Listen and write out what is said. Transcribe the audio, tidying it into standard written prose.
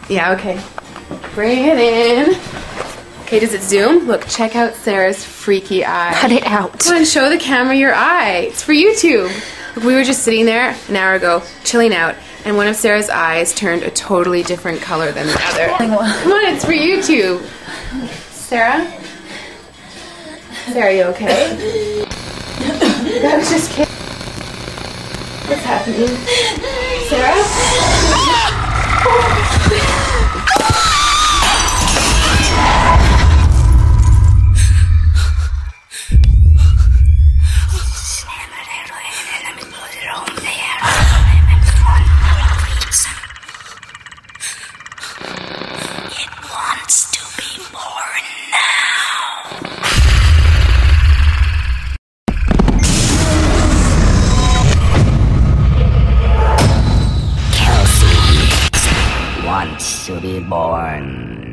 Yeah, okay. Bring it in. Okay, does it zoom? Look, check out Sarah's freaky eye. Cut it out. Come on, show the camera your eye. It's for YouTube. Look, we were just sitting there an hour ago, chilling out, and one of Sarah's eyes turned a totally different color than the other. Come on, it's for YouTube. Sarah? Sarah, you okay? I was just kidding. What's happening? Sarah? It wants to be born now. Kelsey wants to be born